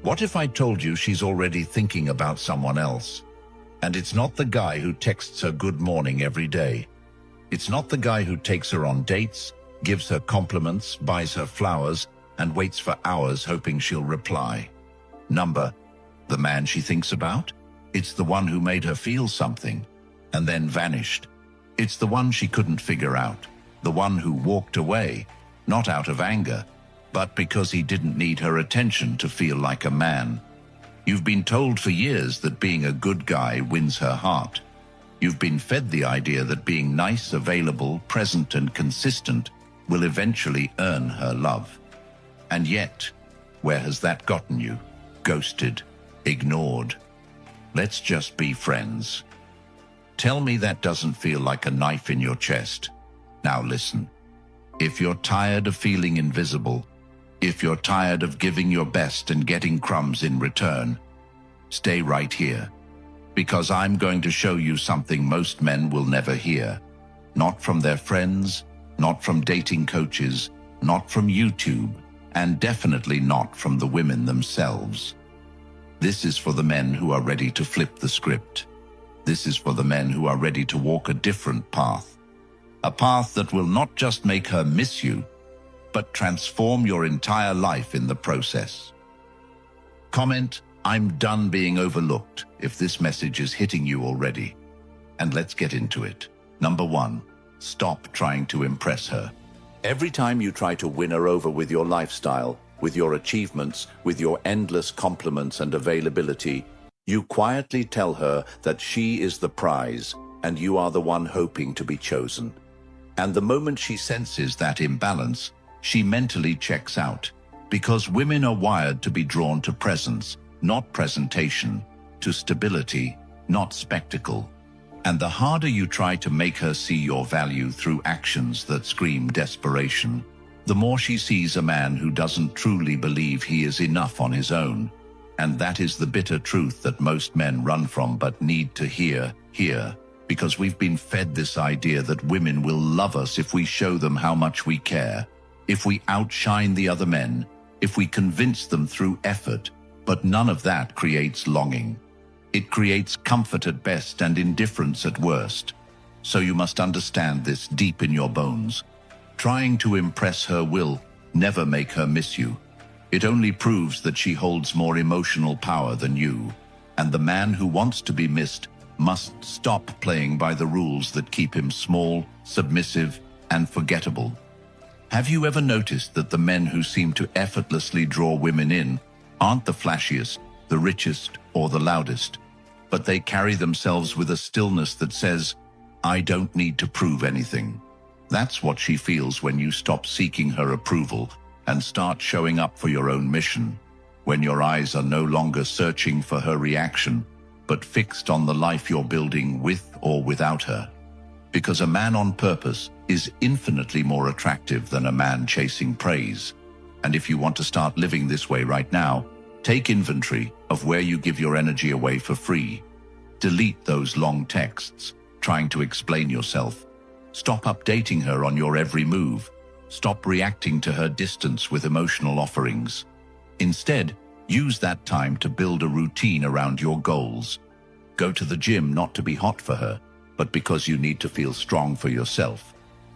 What if I told you she's already thinking about someone else? And it's not the guy who texts her good morning every day. It's not the guy who takes her on dates, gives her compliments, buys her flowers, and waits for hours hoping she'll reply. The man she thinks about? It's the one who made her feel something, and then vanished. It's the one she couldn't figure out, the one who walked away, not out of anger, but because he didn't need her attention to feel like a man. You've been told for years that being a good guy wins her heart. You've been fed the idea that being nice, available, present, and consistent will eventually earn her love. And yet, where has that gotten you? Ghosted, ignored. Let's just be friends. Tell me that doesn't feel like a knife in your chest. Now listen. If you're tired of feeling invisible, if you're tired of giving your best and getting crumbs in return, stay right here. Because I'm going to show you something most men will never hear. Not from their friends, not from dating coaches, not from YouTube, and definitely not from the women themselves. This is for the men who are ready to flip the script. This is for the men who are ready to walk a different path. A path that will not just make her miss you, but transform your entire life in the process. Comment, "I'm done being overlooked," if this message is hitting you already. And let's get into it. 1, stop trying to impress her. Every time you try to win her over with your lifestyle, with your achievements, with your endless compliments and availability, you quietly tell her that she is the prize and you are the one hoping to be chosen. And the moment she senses that imbalance, she mentally checks out, because women are wired to be drawn to presence, not presentation, to stability, not spectacle. And the harder you try to make her see your value through actions that scream desperation, the more she sees a man who doesn't truly believe he is enough on his own. And that is the bitter truth that most men run from but need to hear, because we've been fed this idea that women will love us if we show them how much we care, if we outshine the other men, if we convince them through effort. But none of that creates longing. It creates comfort at best and indifference at worst. So you must understand this deep in your bones. Trying to impress her will never make her miss you. It only proves that she holds more emotional power than you. And the man who wants to be missed must stop playing by the rules that keep him small, submissive, and forgettable. Have you ever noticed that the men who seem to effortlessly draw women in aren't the flashiest, the richest, or the loudest, but they carry themselves with a stillness that says, "I don't need to prove anything"? That's what she feels when you stop seeking her approval and start showing up for your own mission, when your eyes are no longer searching for her reaction, but fixed on the life you're building with or without her. Because a man on purpose is infinitely more attractive than a man chasing praise. And if you want to start living this way right now, take inventory of where you give your energy away for free. Delete those long texts trying to explain yourself. Stop updating her on your every move. Stop reacting to her distance with emotional offerings. Instead, use that time to build a routine around your goals. Go to the gym not to be hot for her, but because you need to feel strong for yourself.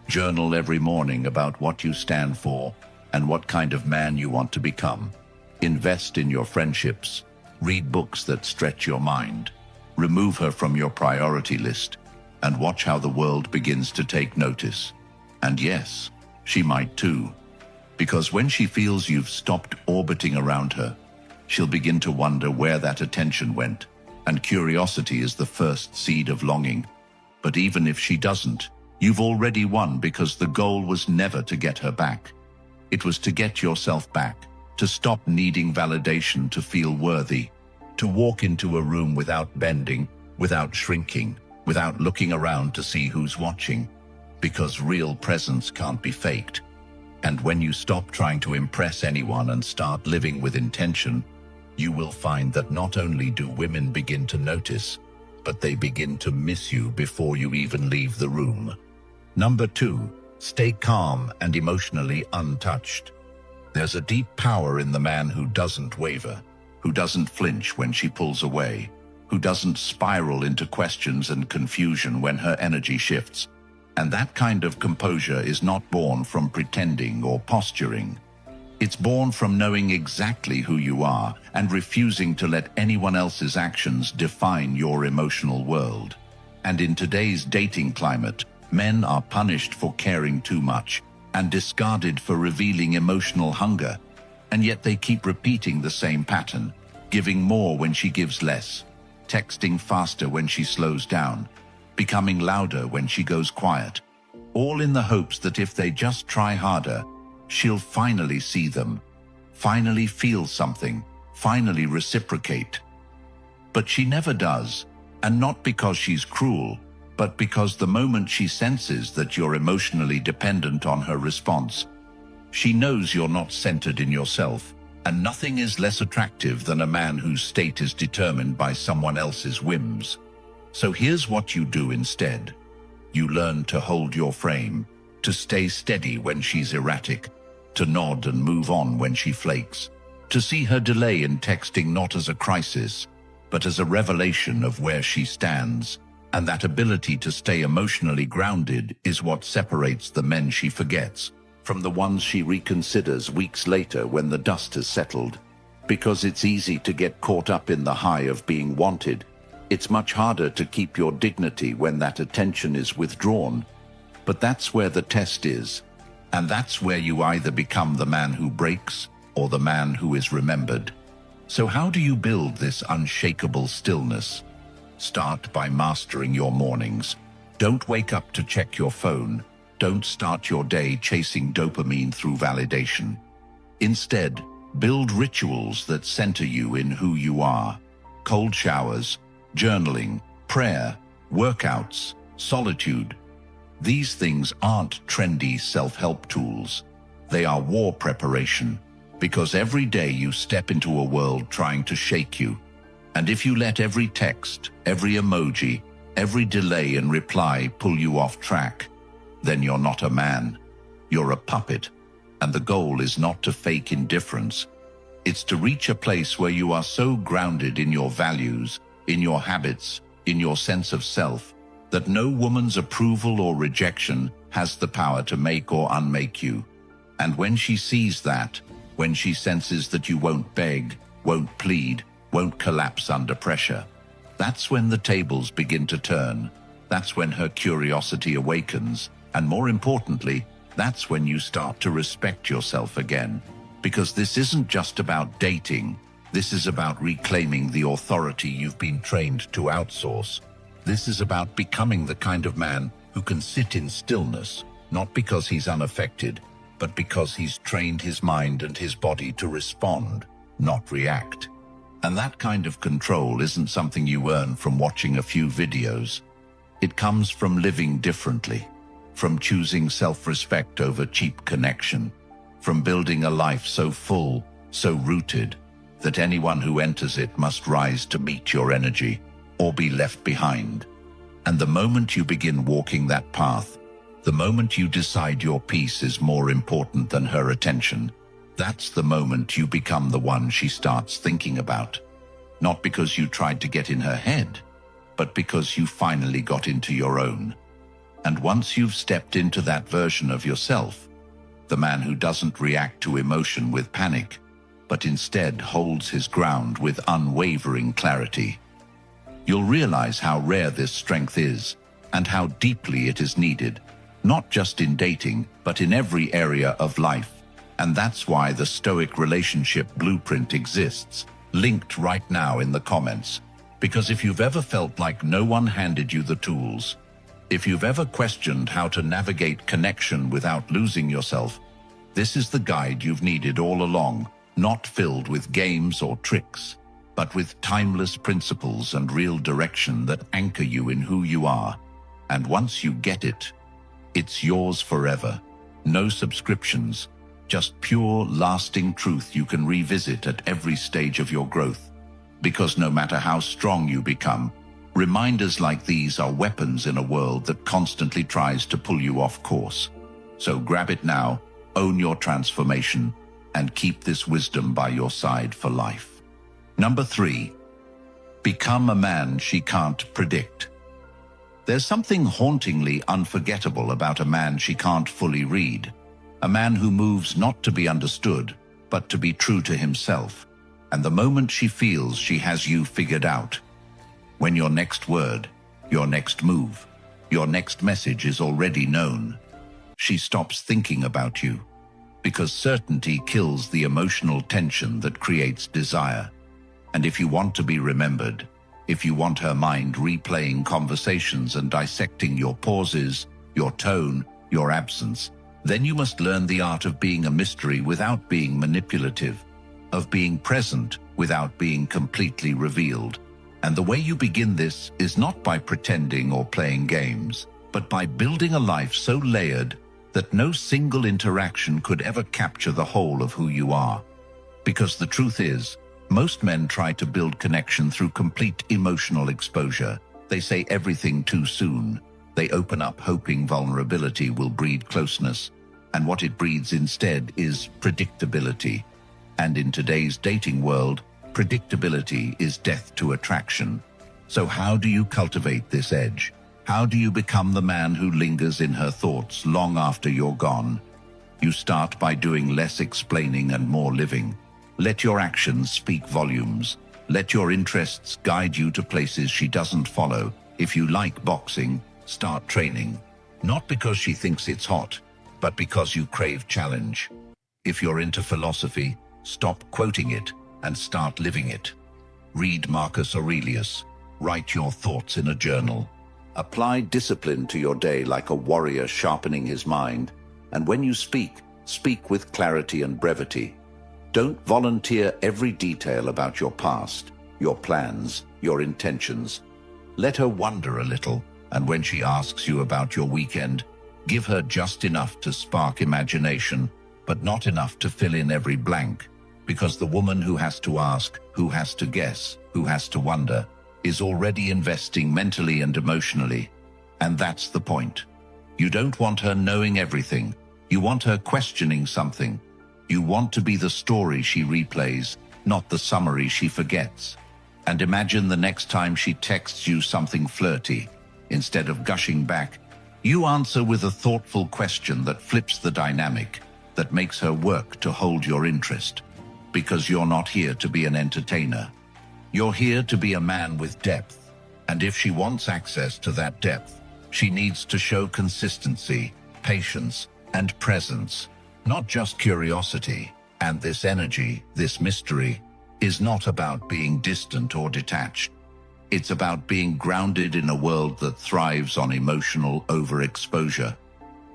Journal every morning about what you stand for and what kind of man you want to become. Invest in your friendships. Read books that stretch your mind. Remove her from your priority list and watch how the world begins to take notice. And yes, she might too. Because when she feels you've stopped orbiting around her, she'll begin to wonder where that attention went. And curiosity is the first seed of longing. But even if she doesn't, you've already won, because the goal was never to get her back. It was to get yourself back, to stop needing validation to feel worthy, to walk into a room without bending, without shrinking, without looking around to see who's watching, because real presence can't be faked. And when you stop trying to impress anyone and start living with intention, you will find that not only do women begin to notice, but they begin to miss you before you even leave the room. 2, stay calm and emotionally untouched. There's a deep power in the man who doesn't waver. who doesn't flinch when she pulls away, who doesn't spiral into questions and confusion when her energy shifts. And that kind of composure is not born from pretending or posturing. It's born from knowing exactly who you are and refusing to let anyone else's actions define your emotional world. And in today's dating climate, men are punished for caring too much and discarded for revealing emotional hunger. And yet they keep repeating the same pattern, giving more when she gives less, texting faster when she slows down, becoming louder when she goes quiet, all in the hopes that if they just try harder, she'll finally see them, finally feel something, finally reciprocate. But she never does, and not because she's cruel, but because the moment she senses that you're emotionally dependent on her response, she knows you're not centered in yourself, and nothing is less attractive than a man whose state is determined by someone else's whims. So here's what you do instead. You learn to hold your frame, to stay steady when she's erratic, to nod and move on when she flakes, to see her delay in texting not as a crisis, but as a revelation of where she stands. And that ability to stay emotionally grounded is what separates the men she forgets from the ones she reconsiders weeks later when the dust has settled. Because it's easy to get caught up in the high of being wanted, it's much harder to keep your dignity when that attention is withdrawn. But that's where the test is, and that's where you either become the man who breaks or the man who is remembered. So how do you build this unshakable stillness? Start by mastering your mornings. Don't wake up to check your phone. Don't start your day chasing dopamine through validation. Instead, build rituals that center you in who you are. Cold showers, journaling, prayer, workouts, solitude. These things aren't trendy self-help tools. They are war preparation, because every day you step into a world trying to shake you. And if you let every text, every emoji, every delay in reply pull you off track, then you're not a man. You're a puppet. And the goal is not to fake indifference. It's to reach a place where you are so grounded in your values, in your habits, in your sense of self, that no woman's approval or rejection has the power to make or unmake you. And when she sees that, when she senses that you won't beg, won't plead, won't collapse under pressure, that's when the tables begin to turn. That's when her curiosity awakens. And more importantly, that's when you start to respect yourself again. Because this isn't just about dating. This is about reclaiming the authority you've been trained to outsource. This is about becoming the kind of man who can sit in stillness, not because he's unaffected, but because he's trained his mind and his body to respond, not react. And that kind of control isn't something you earn from watching a few videos. It comes from living differently, from choosing self-respect over cheap connection, from building a life so full, so rooted, that anyone who enters it must rise to meet your energy or be left behind. And the moment you begin walking that path, the moment you decide your peace is more important than her attention, that's the moment you become the one she starts thinking about. Not because you tried to get in her head, but because you finally got into your own. And once you've stepped into that version of yourself, the man who doesn't react to emotion with panic, but instead holds his ground with unwavering clarity, you'll realize how rare this strength is and how deeply it is needed, not just in dating, but in every area of life. And that's why the Stoic relationship blueprint exists, linked right now in the comments. Because if you've ever felt like no one handed you the tools, if you've ever questioned how to navigate connection without losing yourself, this is the guide you've needed all along, not filled with games or tricks, but with timeless principles and real direction that anchor you in who you are. And once you get it, it's yours forever. No subscriptions, just pure, lasting truth you can revisit at every stage of your growth. Because no matter how strong you become, reminders like these are weapons in a world that constantly tries to pull you off course. So grab it now, own your transformation, and keep this wisdom by your side for life. Number 3. Become a man she can't predict. There's something hauntingly unforgettable about a man she can't fully read. A man who moves not to be understood, but to be true to himself. And the moment she feels she has you figured out, when your next word, your next move, your next message is already known, she stops thinking about you. Because certainty kills the emotional tension that creates desire. And if you want to be remembered, if you want her mind replaying conversations and dissecting your pauses, your tone, your absence, then you must learn the art of being a mystery without being manipulative, of being present without being completely revealed. And the way you begin this is not by pretending or playing games, but by building a life so layered that no single interaction could ever capture the whole of who you are. Because the truth is, most men try to build connection through complete emotional exposure. They say everything too soon. They open up hoping vulnerability will breed closeness, and what it breeds instead is predictability. And in today's dating world, predictability is death to attraction. So how do you cultivate this edge? How do you become the man who lingers in her thoughts long after you're gone? You start by doing less explaining and more living. Let your actions speak volumes. Let your interests guide you to places she doesn't follow. If you like boxing, start training. Not because she thinks it's hot, but because you crave challenge. If you're into philosophy, stop quoting it and start living it. Read Marcus Aurelius. Write your thoughts in a journal. Apply discipline to your day like a warrior sharpening his mind. And when you speak, speak with clarity and brevity. Don't volunteer every detail about your past, your plans, your intentions. Let her wonder a little, and when she asks you about your weekend, give her just enough to spark imagination, but not enough to fill in every blank. Because the woman who has to ask, who has to guess, who has to wonder, is already investing mentally and emotionally. And that's the point. You don't want her knowing everything. You want her questioning something. You want to be the story she replays, not the summary she forgets. And imagine the next time she texts you something flirty. Instead of gushing back, you answer with a thoughtful question that flips the dynamic, that makes her work to hold your interest. Because you're not here to be an entertainer. You're here to be a man with depth. And if she wants access to that depth, she needs to show consistency, patience, and presence. Not just curiosity. And this energy, this mystery, is not about being distant or detached. It's about being grounded in a world that thrives on emotional overexposure.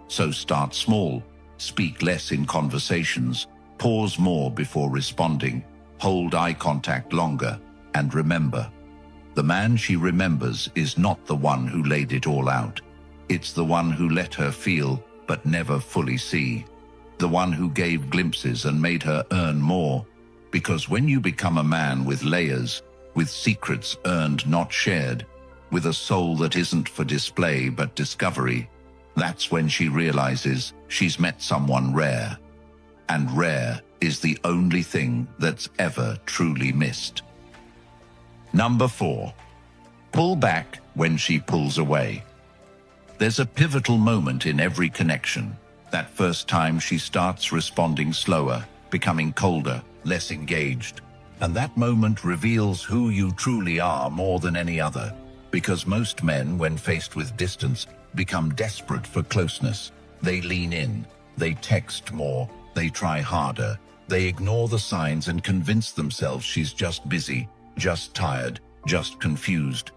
So start small, speak less in conversations, pause more before responding, hold eye contact longer, and remember, the man she remembers is not the one who laid it all out. It's the one who let her feel but never fully see. The one who gave glimpses and made her earn more. Because when you become a man with layers, with secrets earned not shared, with a soul that isn't for display but discovery, that's when she realizes she's met someone rare. And rare is the only thing that's ever truly missed. Number 4. Pull back when she pulls away. There's a pivotal moment in every connection. That first time she starts responding slower, becoming colder, less engaged. And that moment reveals who you truly are more than any other. Because most men, when faced with distance, become desperate for closeness. They lean in, they text more, they try harder. They ignore the signs and convince themselves she's just busy, just tired, just confused.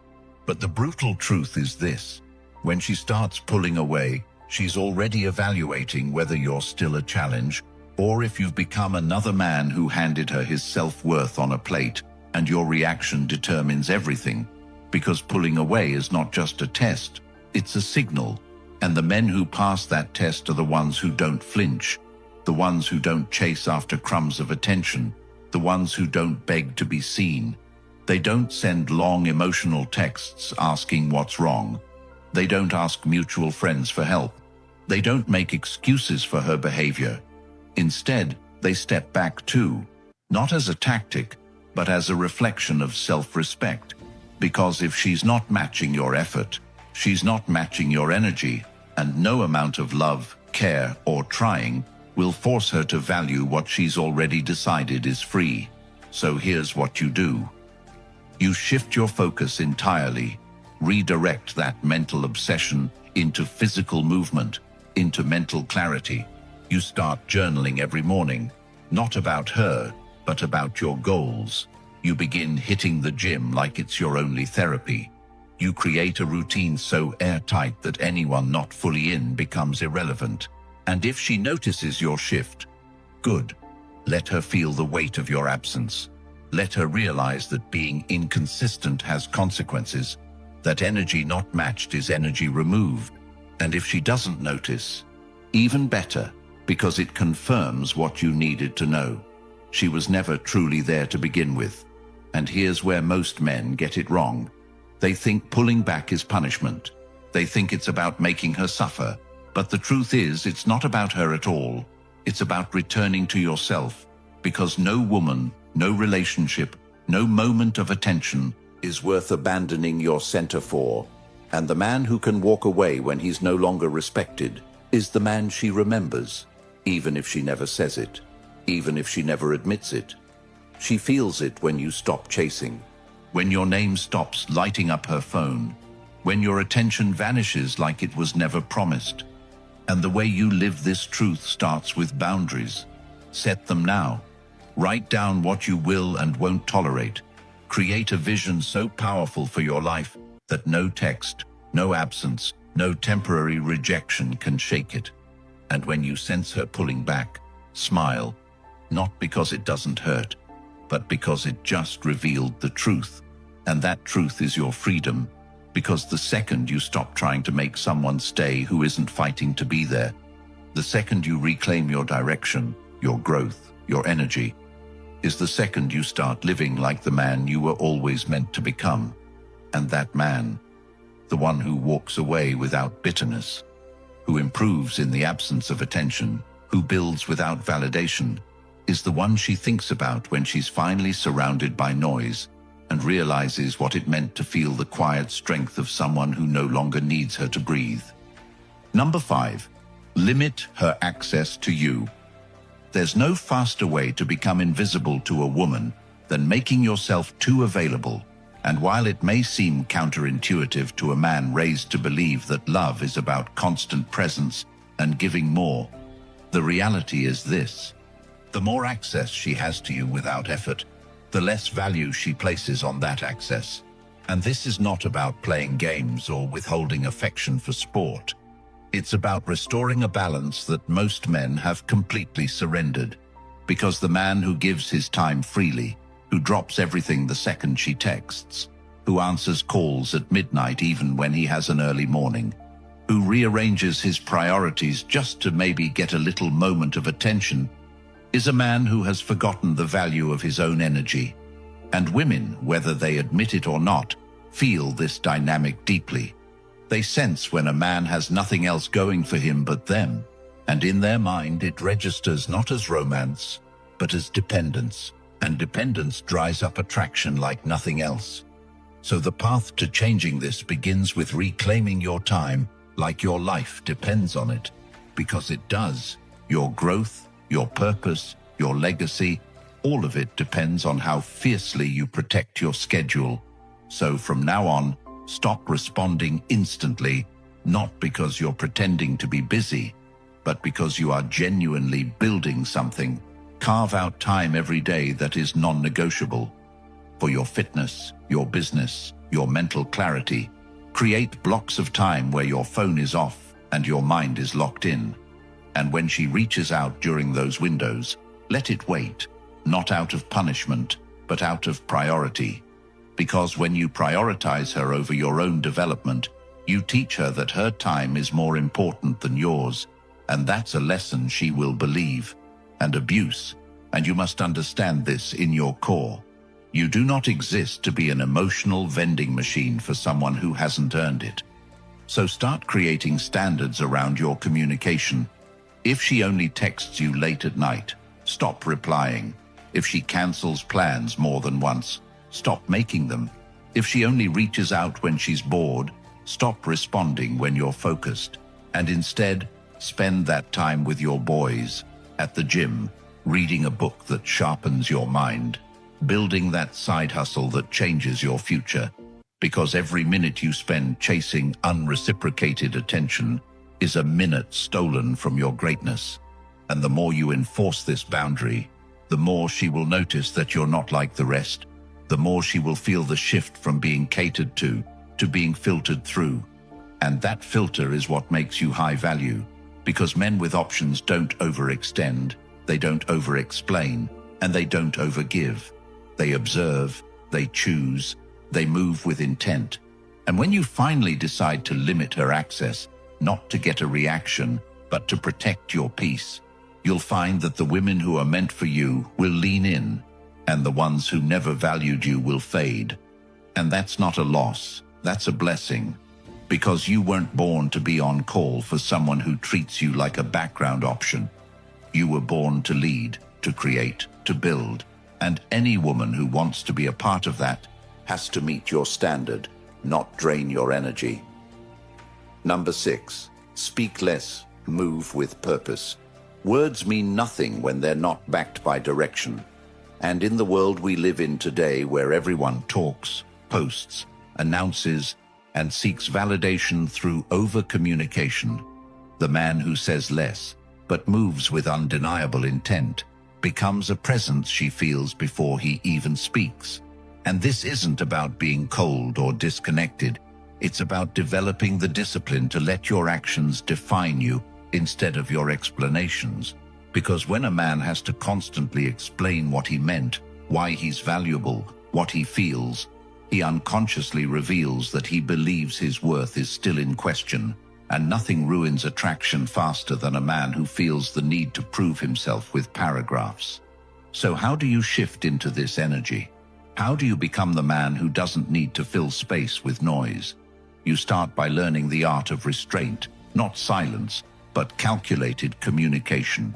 But the brutal truth is this. When she starts pulling away, she's already evaluating whether you're still a challenge, or if you've become another man who handed her his self-worth on a plate, and your reaction determines everything. Because pulling away is not just a test, it's a signal. And the men who pass that test are the ones who don't flinch, the ones who don't chase after crumbs of attention, the ones who don't beg to be seen. They don't send long emotional texts asking what's wrong. They don't ask mutual friends for help. They don't make excuses for her behavior. Instead, they step back too, not as a tactic, but as a reflection of self-respect. Because if she's not matching your effort, she's not matching your energy, and no amount of love, care, or trying will force her to value what she's already decided is free. So here's what you do. You shift your focus entirely, redirect that mental obsession into physical movement, into mental clarity. You start journaling every morning, not about her, but about your goals. You begin hitting the gym like it's your only therapy. You create a routine so airtight that anyone not fully in becomes irrelevant. And if she notices your shift, good. Let her feel the weight of your absence. Let her realize that being inconsistent has consequences, that energy not matched is energy removed. And if she doesn't notice, even better, because it confirms what you needed to know. She was never truly there to begin with. And here's where most men get it wrong. They think pulling back is punishment. They think it's about making her suffer. But the truth is, it's not about her at all. It's about returning to yourself. Because no woman, no relationship, no moment of attention is worth abandoning your center for. And the man who can walk away when he's no longer respected is the man she remembers, even if she never says it, even if she never admits it. She feels it when you stop chasing, when your name stops lighting up her phone, when your attention vanishes like it was never promised. And the way you live this truth starts with boundaries. Set them now. Write down what you will and won't tolerate. Create a vision so powerful for your life that no text, no absence, no temporary rejection can shake it. And when you sense her pulling back, smile, not because it doesn't hurt, but because it just revealed the truth. And that truth is your freedom, because the second you stop trying to make someone stay who isn't fighting to be there, the second you reclaim your direction, your growth, your energy, is the second you start living like the man you were always meant to become. And that man, the one who walks away without bitterness, who improves in the absence of attention, who builds without validation, is the one she thinks about when she's finally surrounded by noise and realizes what it meant to feel the quiet strength of someone who no longer needs her to breathe. Number 5, limit her access to you. There's no faster way to become invisible to a woman than making yourself too available. And while it may seem counterintuitive to a man raised to believe that love is about constant presence and giving more, the reality is this. The more access she has to you without effort, the less value she places on that access. And this is not about playing games or withholding affection for sport. It's about restoring a balance that most men have completely surrendered. Because the man who gives his time freely, who drops everything the second she texts, who answers calls at midnight even when he has an early morning, who rearranges his priorities just to maybe get a little moment of attention, is a man who has forgotten the value of his own energy. And women, whether they admit it or not, feel this dynamic deeply. They sense when a man has nothing else going for him but them, and in their mind it registers not as romance, but as dependence, and dependence dries up attraction like nothing else. So the path to changing this begins with reclaiming your time like your life depends on it, because it does. Your growth, your purpose, your legacy, all of it depends on how fiercely you protect your schedule. So from now on, stop responding instantly, not because you're pretending to be busy, but because you are genuinely building something. Carve out time every day that is non-negotiable. For your fitness, your business, your mental clarity. Create blocks of time where your phone is off and your mind is locked in. And when she reaches out during those windows, let it wait, not out of punishment, but out of priority. Because when you prioritize her over your own development, you teach her that her time is more important than yours, and that's a lesson she will believe. And abuse, and you must understand this in your core. You do not exist to be an emotional vending machine for someone who hasn't earned it. So start creating standards around your communication. If she only texts you late at night, stop replying. If she cancels plans more than once, stop making them. If she only reaches out when she's bored, stop responding when you're focused. And instead, spend that time with your boys, at the gym, reading a book that sharpens your mind, building that side hustle that changes your future. Because every minute you spend chasing unreciprocated attention is a minute stolen from your greatness. And the more you enforce this boundary, the more she will notice that you're not like the rest, the more she will feel the shift from being catered to being filtered through. And that filter is what makes you high value, because men with options don't overextend, they don't over-explain, and they don't overgive. They observe, they choose, they move with intent. And when you finally decide to limit her access, not to get a reaction, but to protect your peace, you'll find that the women who are meant for you will lean in, and the ones who never valued you will fade. And that's not a loss, that's a blessing, because you weren't born to be on call for someone who treats you like a background option. You were born to lead, to create, to build, and any woman who wants to be a part of that has to meet your standard, not drain your energy. Number 6, speak less, move with purpose. Words mean nothing when they're not backed by direction. And in the world we live in today, where everyone talks, posts, announces, and seeks validation through over-communication, the man who says less, but moves with undeniable intent, becomes a presence she feels before he even speaks. And this isn't about being cold or disconnected. It's about developing the discipline to let your actions define you instead of your explanations. Because when a man has to constantly explain what he meant, why he's valuable, what he feels, he unconsciously reveals that he believes his worth is still in question. And nothing ruins attraction faster than a man who feels the need to prove himself with paragraphs. So how do you shift into this energy? How do you become the man who doesn't need to fill space with noise? You start by learning the art of restraint, not silence, but calculated communication.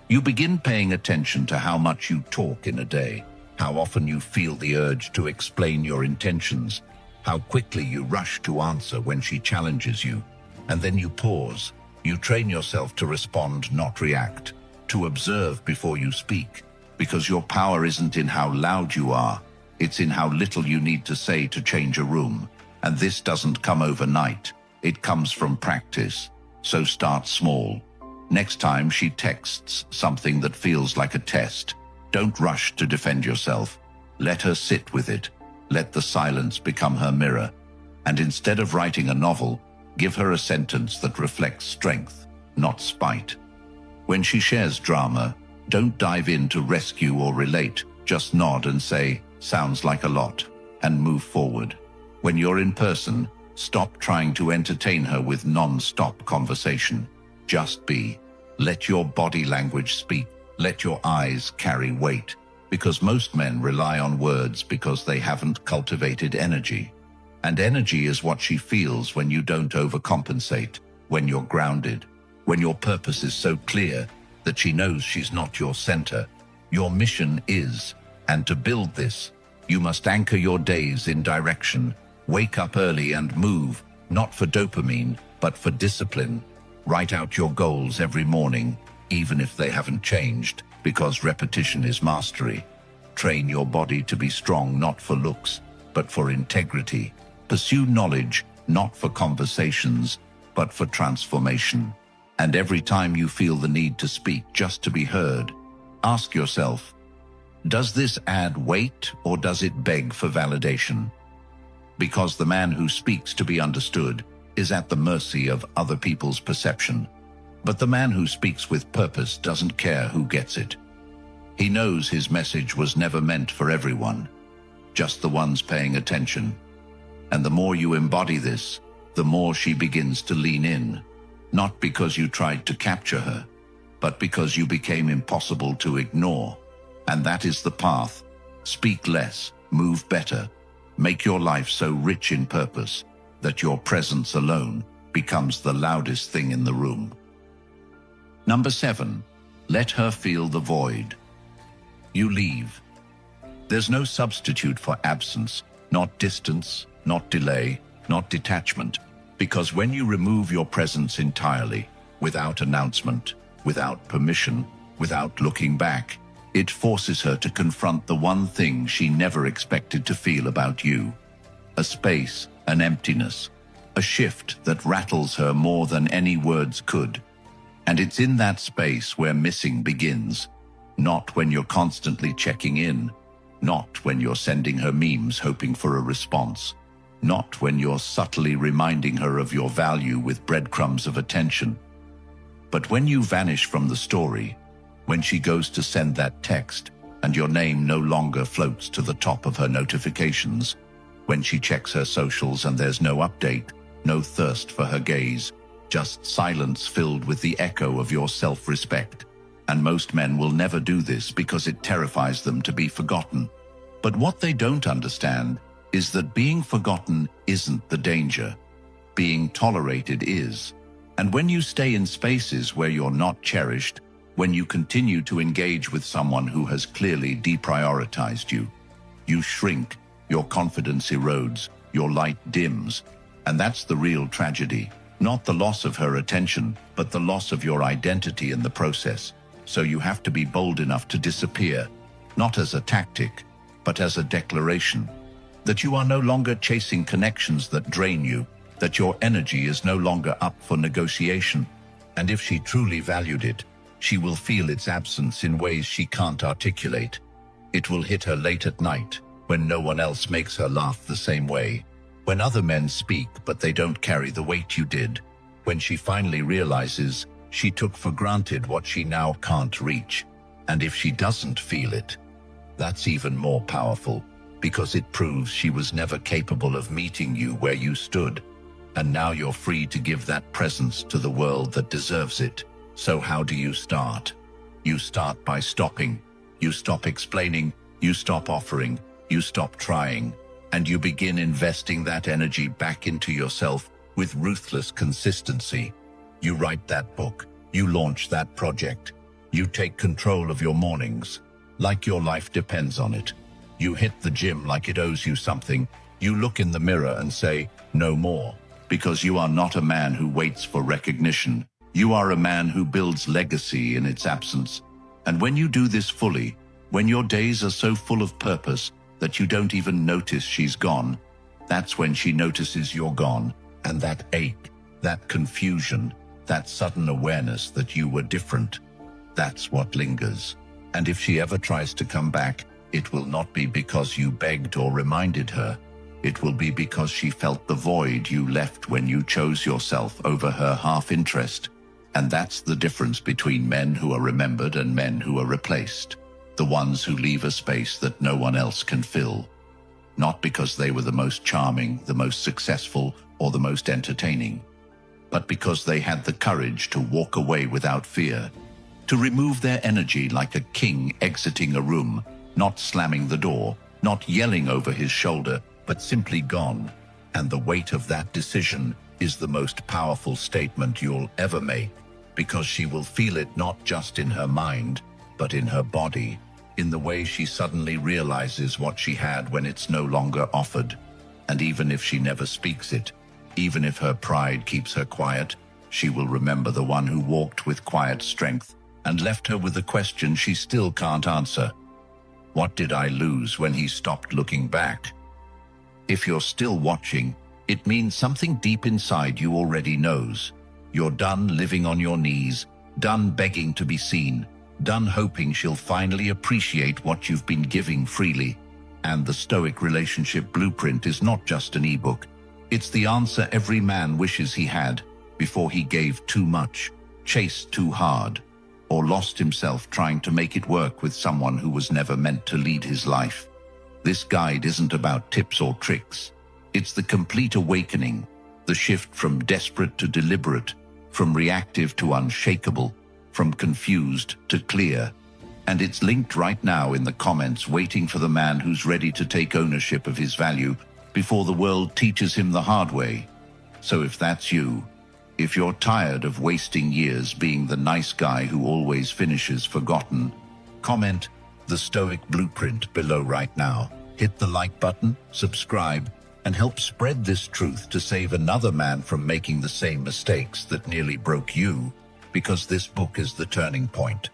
You begin paying attention to how much you talk in a day, how often you feel the urge to explain your intentions, how quickly you rush to answer when she challenges you, and then you pause. You train yourself to respond, not react, to observe before you speak, because your power isn't in how loud you are, it's in how little you need to say to change a room. And this doesn't come overnight, it comes from practice. So start small. Next time she texts something that feels like a test, don't rush to defend yourself. Let her sit with it. Let the silence become her mirror. And instead of writing a novel, give her a sentence that reflects strength, not spite. When she shares drama, don't dive in to rescue or relate. Just nod and say, "Sounds like a lot," and move forward. When you're in person, stop trying to entertain her with non-stop conversation. Just be. Let your body language speak. Let your eyes carry weight. Because most men rely on words because they haven't cultivated energy. And energy is what she feels when you don't overcompensate, when you're grounded, when your purpose is so clear that she knows she's not your center. Your mission is, and to build this, you must anchor your days in direction. Wake up early and move, not for dopamine, but for discipline. Write out your goals every morning, even if they haven't changed, because repetition is mastery. Train your body to be strong, not for looks, but for integrity. Pursue knowledge, not for conversations, but for transformation. And every time you feel the need to speak just to be heard, ask yourself, does this add weight or does it beg for validation? Because the man who speaks to be understood is at the mercy of other people's perception. But the man who speaks with purpose doesn't care who gets it. He knows his message was never meant for everyone, just the ones paying attention. And the more you embody this, the more she begins to lean in, not because you tried to capture her, but because you became impossible to ignore. And that is the path. Speak less, move better. Make your life so rich in purpose that your presence alone becomes the loudest thing in the room. Number 7, let her feel the void. You leave. There's no substitute for absence, not distance, not delay, not detachment, because when you remove your presence entirely, without announcement, without permission, without looking back, it forces her to confront the one thing she never expected to feel about you. A space, an emptiness, a shift that rattles her more than any words could. And it's in that space where missing begins, not when you're constantly checking in, not when you're sending her memes hoping for a response, not when you're subtly reminding her of your value with breadcrumbs of attention. But when you vanish from the story, when she goes to send that text and your name no longer floats to the top of her notifications, when she checks her socials and there's no update, no thirst for her gaze, just silence filled with the echo of your self-respect. And most men will never do this because it terrifies them to be forgotten. But what they don't understand is that being forgotten isn't the danger. Being tolerated is. And when you stay in spaces where you're not cherished, when you continue to engage with someone who has clearly deprioritized you, you shrink, your confidence erodes, your light dims. And that's the real tragedy. Not the loss of her attention, but the loss of your identity in the process. So you have to be bold enough to disappear, not as a tactic, but as a declaration. That you are no longer chasing connections that drain you, that your energy is no longer up for negotiation. And if she truly valued it, she will feel its absence in ways she can't articulate. It will hit her late at night, when no one else makes her laugh the same way. When other men speak but they don't carry the weight you did. When she finally realizes she took for granted what she now can't reach. And if she doesn't feel it, that's even more powerful, because it proves she was never capable of meeting you where you stood. And now you're free to give that presence to the world that deserves it. So how do you start? You start by stopping. You stop explaining, you stop offering, you stop trying, and you begin investing that energy back into yourself with ruthless consistency. You write that book, you launch that project, you take control of your mornings, like your life depends on it. You hit the gym like it owes you something. You look in the mirror and say, no more, because you are not a man who waits for recognition. You are a man who builds legacy in its absence. And when you do this fully, when your days are so full of purpose that you don't even notice she's gone, that's when she notices you're gone. And that ache, that confusion, that sudden awareness that you were different, that's what lingers. And if she ever tries to come back, it will not be because you begged or reminded her. It will be because she felt the void you left when you chose yourself over her half-interest. And that's the difference between men who are remembered and men who are replaced. The ones who leave a space that no one else can fill. Not because they were the most charming, the most successful, or the most entertaining, but because they had the courage to walk away without fear, to remove their energy like a king exiting a room, not slamming the door, not yelling over his shoulder, but simply gone. And the weight of that decision is the most powerful statement you'll ever make, because she will feel it not just in her mind, but in her body, in the way she suddenly realizes what she had when it's no longer offered. And even if she never speaks it, even if her pride keeps her quiet, she will remember the one who walked with quiet strength and left her with a question she still can't answer. What did I lose when he stopped looking back? If you're still watching, it means something deep inside you already knows. You're done living on your knees, done begging to be seen, done hoping she'll finally appreciate what you've been giving freely. And the Stoic relationship blueprint is not just an ebook. It's the answer every man wishes he had before he gave too much, chased too hard, or lost himself trying to make it work with someone who was never meant to lead his life. This guide isn't about tips or tricks. It's the complete awakening, the shift from desperate to deliberate, from reactive to unshakable, from confused to clear. And it's linked right now in the comments, waiting for the man who's ready to take ownership of his value before the world teaches him the hard way. So if that's you, if you're tired of wasting years being the nice guy who always finishes forgotten, comment, the Stoic blueprint below right now. Hit the like button, subscribe, and help spread this truth to save another man from making the same mistakes that nearly broke you, because this book is the turning point.